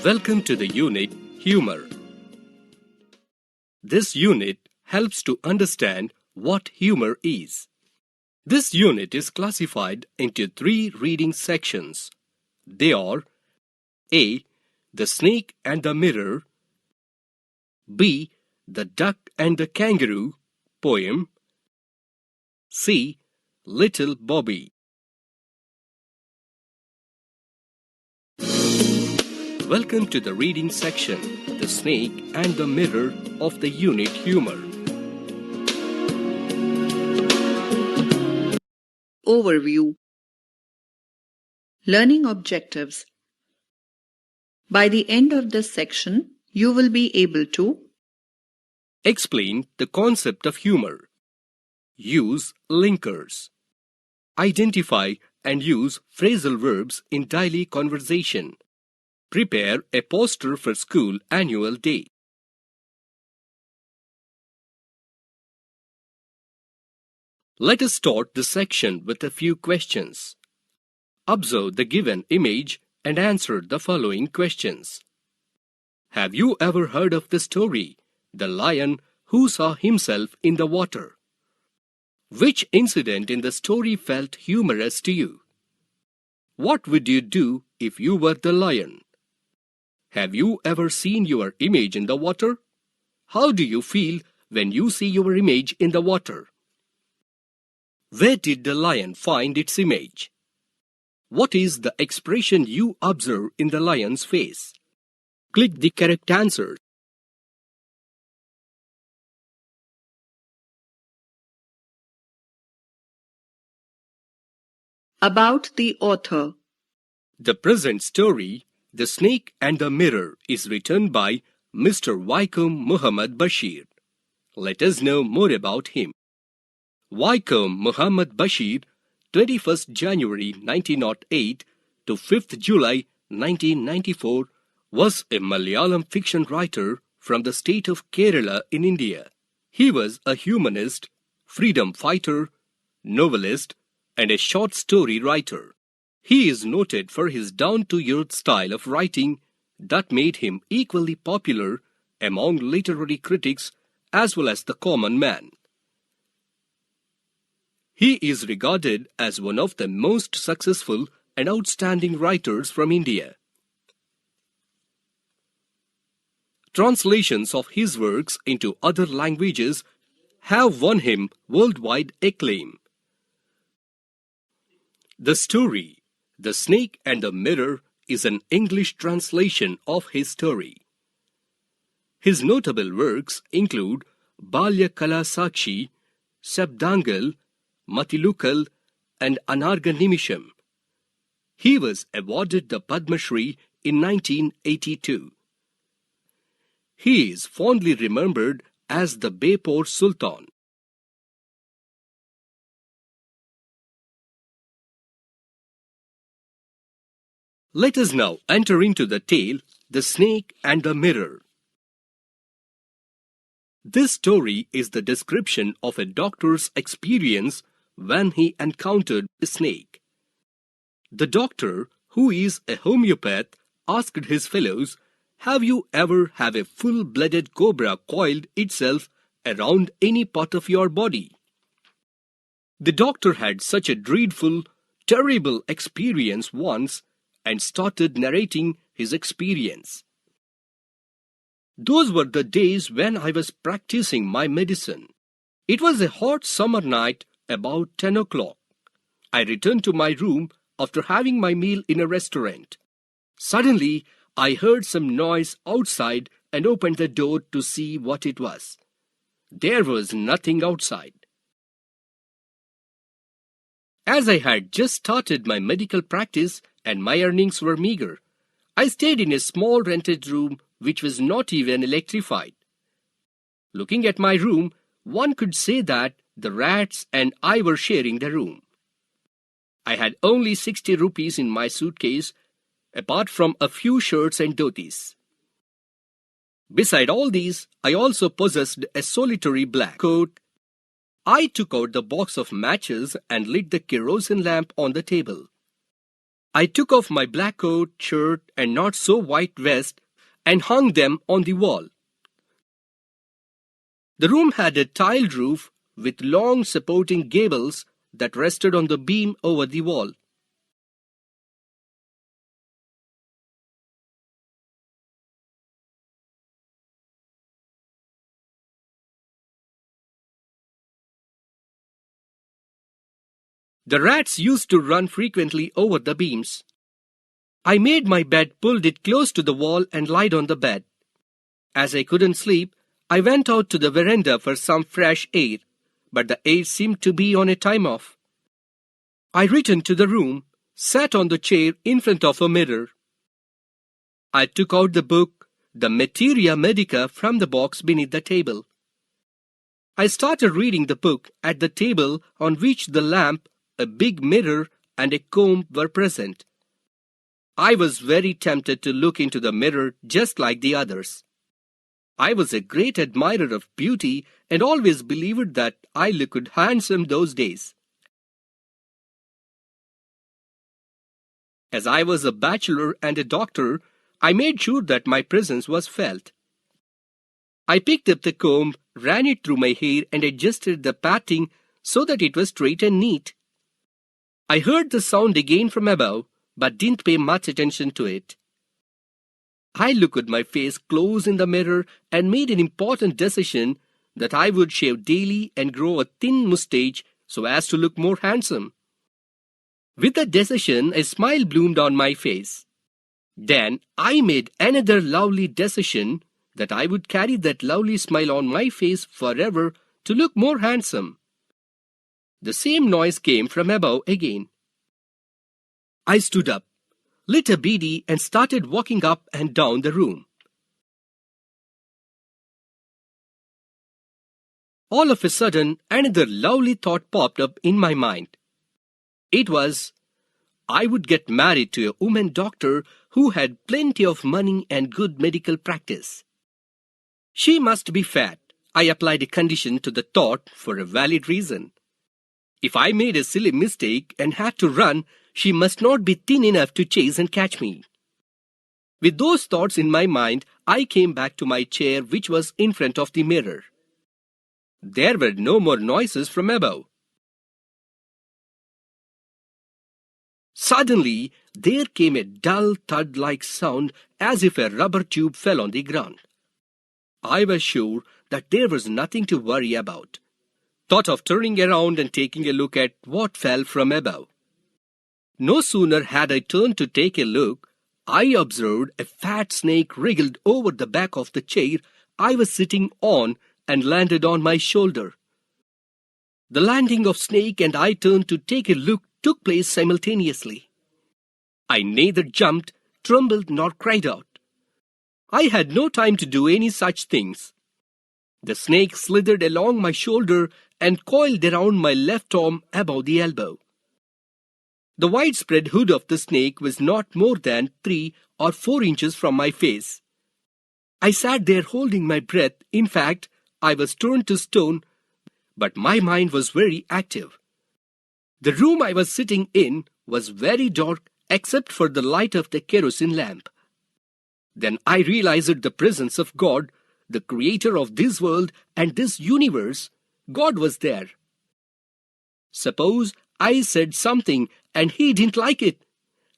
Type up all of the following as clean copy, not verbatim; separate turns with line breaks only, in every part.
Welcome to the unit Humor. This unit helps to understand what humor is. This unit is classified into 3 reading sections. They are A. The Snake and the Mirror, B. The Duck and the Kangaroo poem, C. Little Bobby. Welcome to the reading section, The Snake and the Mirror of the unit Humor.
Overview. Learning objectives. By the end of this section, you will be able to
explain the concept of humor, use linkers, identify and use phrasal verbs in daily conversation, prepare a poster for school annual day. Let us start the section with a few questions. Observe the given image and answer the following questions. Have you ever heard of the story, The Lion Who Saw Himself in the Water? Which incident in the story felt humorous to you? What would you do if you were the lion? Have you ever seen your image in the water? How do you feel when you see your image in the water? Where did the lion find its image? What is the expression you observe in the lion's face? Click the correct answer.
About the author.
The present story, The Snake and the Mirror, is written by Mr. Waikom Muhammad Bashir. Let us know more about him. Waikom Muhammad Bashir, 21st January 1908 to 5th July 1994, was a Malayalam fiction writer from the state of Kerala in India. He was a humanist, freedom fighter, novelist, and a short story writer. He is noted for his down-to-earth style of writing that made him equally popular among literary critics as well as the common man. He is regarded as one of the most successful and outstanding writers from India. Translations of his works into other languages have won him worldwide acclaim. The story, The Snake and the Mirror, is an English translation of his story. His notable works include Balya Kala Sakshi, Sabdangal, Matilukal, and Anarga Nimisham. He was awarded the Padma Shri in 1982. He is fondly remembered as the Beypore Sultan. Let us now enter into the tale, The Snake and the Mirror. This story is the description of a doctor's experience when he encountered a snake. The doctor, who is a homeopath, asked his fellows, "Have you ever had a full-blooded cobra coiled itself around any part of your body?" The doctor had such a dreadful, terrible experience once and started narrating his experience. "Those were the days when I was practicing my medicine. It was a hot summer night about 10 o'clock. I returned to my room after having my meal in a restaurant. Suddenly, I heard some noise outside and opened the door to see what it was. There was nothing outside. As I had just started my medical practice and my earnings were meager, I stayed in a small rented room which was not even electrified. Looking at my room, one could say that the rats and I were sharing the room. I had only 60 rupees in my suitcase, apart from a few shirts and dhotis. Beside all these, I also possessed a solitary black coat. I took out the box of matches and lit the kerosene lamp on the table. I took off my black coat, shirt, and not so white vest and hung them on the wall. The room had a tiled roof with long supporting gables that rested on the beam over the wall. The rats used to run frequently over the beams. I made my bed, pulled it close to the wall, and lied on the bed. As I couldn't sleep, I went out to the veranda for some fresh air, but the air seemed to be on a time off. I returned to the room, sat on the chair in front of a mirror. I took out the book, the Materia Medica, from the box beneath the table. I started reading the book at the table on which the lamp, a big mirror, and a comb were present. I was very tempted to look into the mirror just like the others. I was a great admirer of beauty and always believed that I looked handsome those days. As I was a bachelor and a doctor, I made sure that my presence was felt. I picked up the comb, ran it through my hair, and adjusted the parting so that it was straight and neat. I heard the sound again from above, but didn't pay much attention to it. I looked at my face close in the mirror and made an important decision that I would shave daily and grow a thin mustache so as to look more handsome. With that decision, a smile bloomed on my face. Then I made another lovely decision that I would carry that lovely smile on my face forever to look more handsome. The same noise came from above again. I stood up, lit a beedi, and started walking up and down the room. All of a sudden, another lovely thought popped up in my mind. It was, I would get married to a woman doctor who had plenty of money and good medical practice. She must be fat. I applied a condition to the thought for a valid reason. If I made a silly mistake and had to run, she must not be thin enough to chase and catch me. With those thoughts in my mind, I came back to my chair, which was in front of the mirror. There were no more noises from above. Suddenly, there came a dull thud-like sound as if a rubber tube fell on the ground. I was sure that there was nothing to worry about. Thought of turning around and taking a look at what fell from above. No sooner had I turned to take a look, I observed a fat snake wriggled over the back of the chair I was sitting on and landed on my shoulder. The landing of snake and I turned to take a look took place simultaneously. I neither jumped, trembled, nor cried out. I had no time to do any such things. The snake slithered along my shoulder and coiled around my left arm above the elbow. The widespread hood of the snake was not more than 3 or 4 inches from my face. I sat there holding my breath. In fact, I was turned to stone, but my mind was very active. The room I was sitting in was very dark except for the light of the kerosene lamp. Then I realized the presence of God, the creator of this world and this universe. God was there. Suppose I said something and he didn't like it.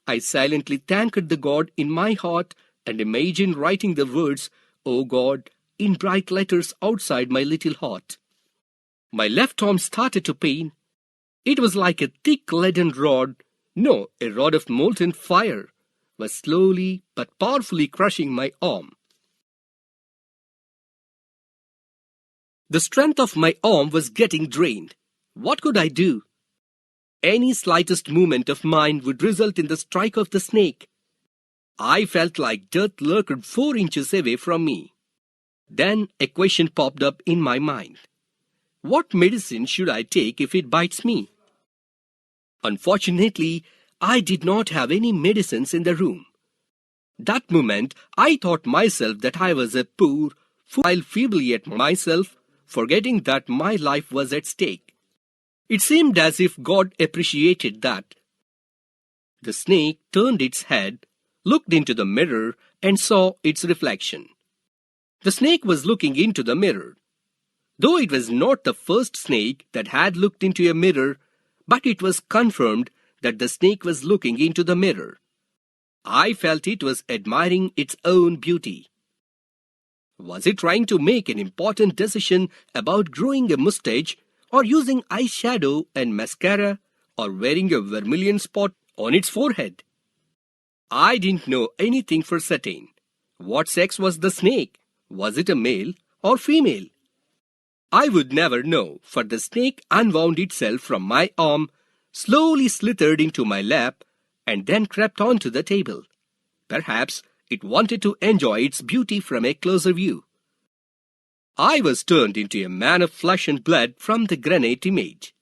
I silently thanked the God in my heart and imagined writing the words, "Oh God," in bright letters outside my little heart. My left arm started to pain. It was like a thick leaden rod, no, a rod of molten fire, was slowly but powerfully crushing my arm. The strength of my arm was getting drained. What could I do? Any slightest movement of mine would result in the strike of the snake. I felt like death lurked 4 inches away from me. Then a question popped up in my mind. What medicine should I take if it bites me? Unfortunately, I did not have any medicines in the room. That moment, I thought myself that I was a poor, fool, feebly at myself, forgetting that my life was at stake. It seemed as if God appreciated that. The snake turned its head, looked into the mirror, and saw its reflection. The snake was looking into the mirror. Though it was not the first snake that had looked into a mirror, but it was confirmed that the snake was looking into the mirror. I felt it was admiring its own beauty. Was it trying to make an important decision about growing a mustache, or using eyeshadow and mascara, or wearing a vermilion spot on its forehead? I didn't know anything for certain. What sex was the snake? Was it a male or female? I would never know, for the snake unwound itself from my arm, slowly slithered into my lap, and then crept onto the table. Perhaps it wanted to enjoy its beauty from a closer view. I was turned into a man of flesh and blood from the granite image.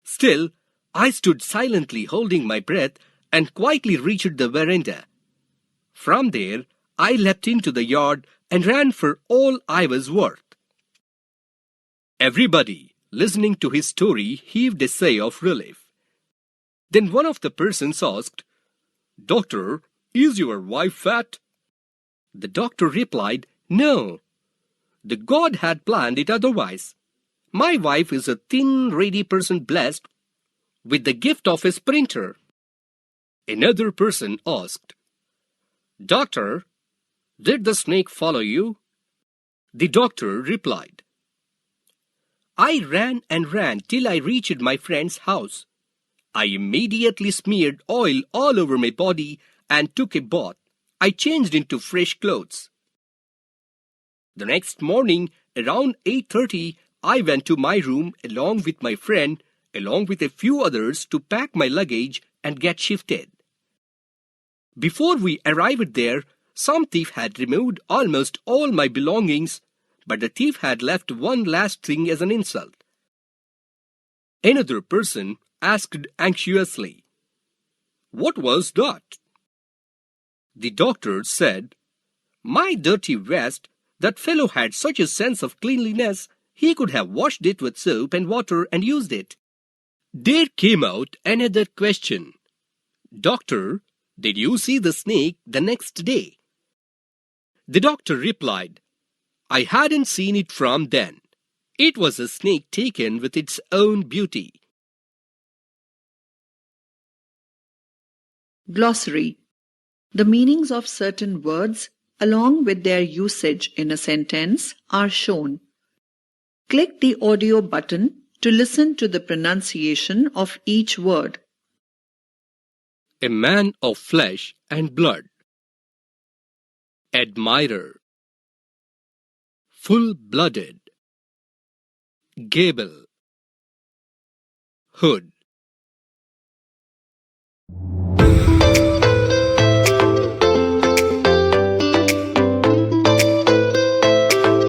Still, I stood silently holding my breath and quietly reached the veranda. From there, I leapt into the yard and ran for all I was worth. Everybody, listening to his story, heaved a sigh of relief. Then one of the persons asked, "Doctor, is your wife fat?" The doctor replied, "No. The God had planned it otherwise. My wife is a thin, ruddy person blessed with the gift of a sprinter." Another person asked, "Doctor, did the snake follow you?" The doctor replied, "I ran and ran till I reached my friend's house. I immediately smeared oil all over my body and took a bath. I changed into fresh clothes. The next morning, around 8:30, I went to my room along with my friend, along with a few others, to pack my luggage and get shifted. Before we arrived there, some thief had removed almost all my belongings, but the thief had left one last thing as an insult." Another person asked anxiously, "What was that?" The doctor said, "My dirty vest. That fellow had such a sense of cleanliness, he could have washed it with soap and water and used it." There came out another question. "Doctor, did you see the snake the next day?" The doctor replied, "I hadn't seen it from then. It was a snake taken with its own beauty."
Glossary. The meanings of certain words, along with their usage in a sentence, are shown. Click the audio button to listen to the pronunciation of each word.
A man of flesh and blood. Admirer. Full-blooded. Gable. Hood.